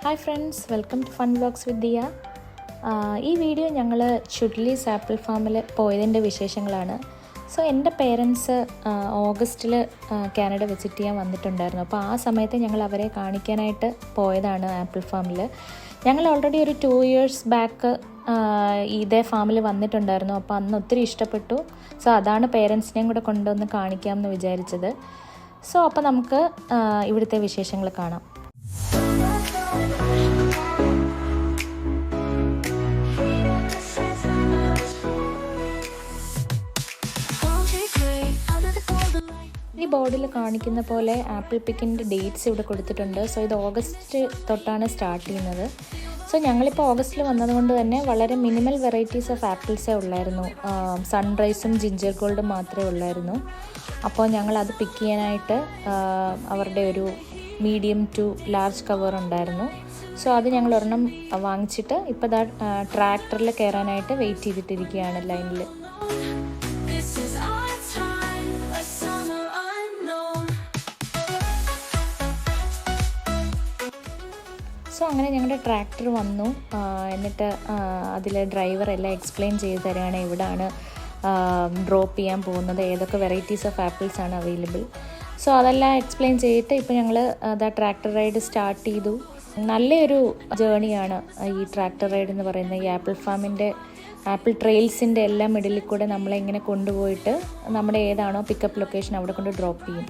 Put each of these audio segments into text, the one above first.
Hi friends, welcome to fun vlogs with Diya. ഈ video ഞങ്ങൾ ചുഡ്ലീസ് apple ഫാമിൽ പോയതിൻ്റെ വിശേഷങ്ങളാണ്. സോ എൻ്റെ പേരൻസ് ഓഗസ്റ്റിൽ കാനഡ വിസിറ്റ് ചെയ്യാൻ വന്നിട്ടുണ്ടായിരുന്നു. അപ്പോൾ ആ സമയത്ത് ഞങ്ങൾ അവരെ കാണിക്കാനായിട്ട് പോയതാണ് ആപ്പിൾ ഫാമിൽ. ഞങ്ങൾ ഓൾറെഡി ഒരു 2 years ബാക്ക് ഇതേ ഫാമിൽ വന്നിട്ടുണ്ടായിരുന്നു. അപ്പോൾ അന്ന് ഒത്തിരി ഇഷ്ടപ്പെട്ടു. സോ അതാണ് പേരൻസിനെയും കൂടെ കൊണ്ടുവന്ന് കാണിക്കാമെന്ന് വിചാരിച്ചത്. സോ അപ്പോൾ നമുക്ക് ഇവിടുത്തെ വിശേഷങ്ങൾ കാണാം. ഈ ബോർഡിൽ കാണിക്കുന്ന പോലെ ആപ്പിൾ പിക്കിൻ്റെ ഡേറ്റ്സ് ഇവിടെ കൊടുത്തിട്ടുണ്ട്. സോ ഇത് ഓഗസ്റ്റ് തൊട്ടാണ് സ്റ്റാർട്ട് ചെയ്യുന്നത്. സോ ഞങ്ങളിപ്പോൾ ഓഗസ്റ്റിൽ വന്നതുകൊണ്ട് തന്നെ വളരെ മിനിമൽ വെറൈറ്റീസ് ഓഫ് ആപ്പിൾസേ ഉള്ളായിരുന്നു. സൺറൈസും ജിഞ്ചർ ഗോൾഡും മാത്രമേ ഉള്ളായിരുന്നു. അപ്പോൾ ഞങ്ങളത് പിക്ക് ചെയ്യാനായിട്ട് അവരുടെ ഒരു മീഡിയം ടു ലാർജ് കവർ ഉണ്ടായിരുന്നു. സോ അത് ഞങ്ങൾ ഒരെണ്ണം വാങ്ങിച്ചിട്ട് ഇപ്പോൾ ദാ ട്രാക്ടറിൽ കയറാനായിട്ട് വെയിറ്റ് ചെയ്തിട്ടിരിക്കുകയാണ് ലൈനിൽ. സോ അങ്ങനെ ഞങ്ങളുടെ ട്രാക്ടർ വന്നു. എന്നിട്ട് അതിൽ ഡ്രൈവർ എല്ലാം എക്സ്പ്ലെയിൻ ചെയ്ത് തരികയാണ് എവിടെയാണ് ഡ്രോപ്പ് ചെയ്യാൻ പോകുന്നത്, ഏതൊക്കെ വെറൈറ്റീസ് ഓഫ് ആപ്പിൾസ് ആണ് അവൈലബിൾ. സോ അതെല്ലാം എക്സ്പ്ലെയിൻ ചെയ്തിട്ട് ഇപ്പോൾ ഞങ്ങൾ അതാ ട്രാക്ടർ റൈഡ് സ്റ്റാർട്ട് ചെയ്തു. നല്ലൊരു ജേണിയാണ് ഈ ട്രാക്ടർ റൈഡ് എന്ന് പറയുന്നത്. ഈ ആപ്പിൾ ഫാമിൻ്റെ ആപ്പിൾ ട്രെയിൽസിൻ്റെ എല്ലാം മിഡിലിൽ കൂടെ നമ്മളെ ഇങ്ങനെ കൊണ്ടുപോയിട്ട് നമ്മുടെ ഏതാണോ പിക്കപ്പ് ലൊക്കേഷൻ അവിടെ കൊണ്ട് ഡ്രോപ്പ് ചെയ്യും.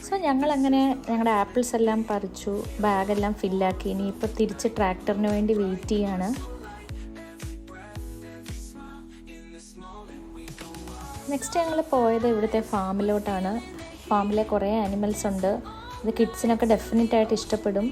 സോ ഞങ്ങളങ്ങനെ ഞങ്ങളുടെ ആപ്പിൾസ് എല്ലാം പറിച്ചു, ബാഗെല്ലാം ഫില്ലാക്കി. ഇനിയിപ്പോൾ തിരിച്ച് ട്രാക്ടറിന് വേണ്ടി വെയിറ്റ് ചെയ്യാണ്. നെക്സ്റ്റ് ഞങ്ങൾ പോയത് ഇവിടുത്തെ ഫാമിലോട്ടാണ്. ഫാമിലെ കുറേ ആനിമൽസ് ഉണ്ട്. ഇത് കിഡ്സിനൊക്കെ ഡെഫിനറ്റായിട്ട് ഇഷ്ടപ്പെടും.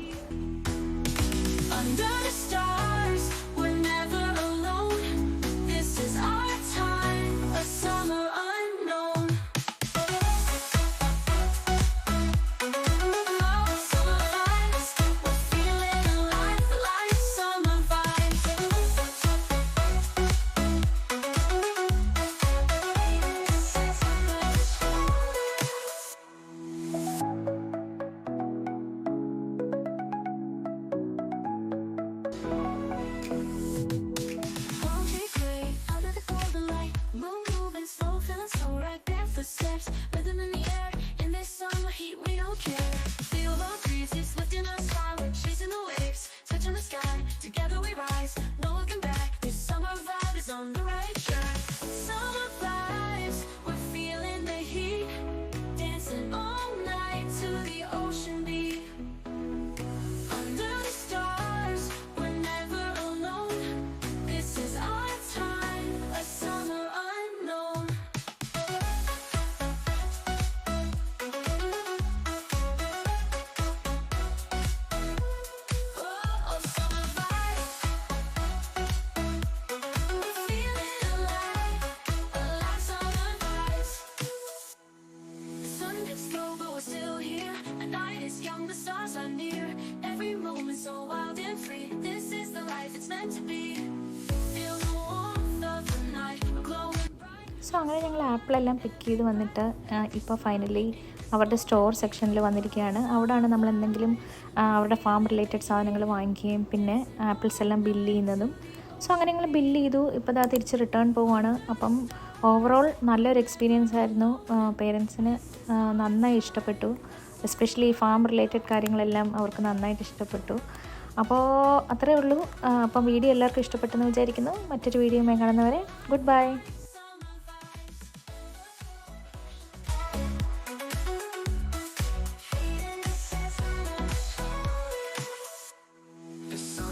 സോ അങ്ങനെ ഞങ്ങൾ ആപ്പിളെല്ലാം പിക്ക് ചെയ്ത് വന്നിട്ട് ഇപ്പോൾ ഫൈനലി അവരുടെ സ്റ്റോർ സെക്ഷനിൽ വന്നിരിക്കുകയാണ്. അവിടെയാണ് നമ്മൾ എന്തെങ്കിലും അവരുടെ ഫാം റിലേറ്റഡ് സാധനങ്ങൾ വാങ്ങിക്കുകയും പിന്നെ ആപ്പിൾസ് എല്ലാം ബില്ല് ചെയ്യുന്നതും. സോ അങ്ങനെ ഞങ്ങൾ ബില്ല് ചെയ്തു. ഇപ്പോൾ ഇതാ തിരിച്ച് റിട്ടേൺ പോവുകയാണ്. അപ്പം ഓവറോൾ നല്ലൊരു എക്സ്പീരിയൻസ് ആയിരുന്നു. പേരൻസിന് നന്നായി ഇഷ്ടപ്പെട്ടു. എസ്പെഷ്യലി ഫാം റിലേറ്റഡ് കാര്യങ്ങളെല്ലാം അവർക്ക് നന്നായിട്ട് ഇഷ്ടപ്പെട്ടു. അപ്പോൾ അത്രയേ ഉള്ളൂ. അപ്പം വീഡിയോ എല്ലാവർക്കും ഇഷ്ടപ്പെട്ടെന്ന് വിചാരിക്കുന്നു. മറ്റൊരു വീഡിയോയുമായി കാണുന്നവരെ good bye. The sun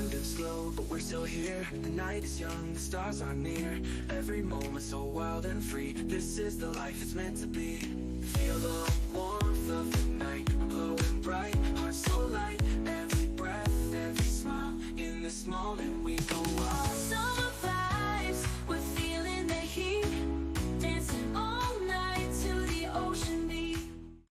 we're still here. The night is young, the stars are near. Every moment so wild and free. This is the life it's meant to be. Feel the warmth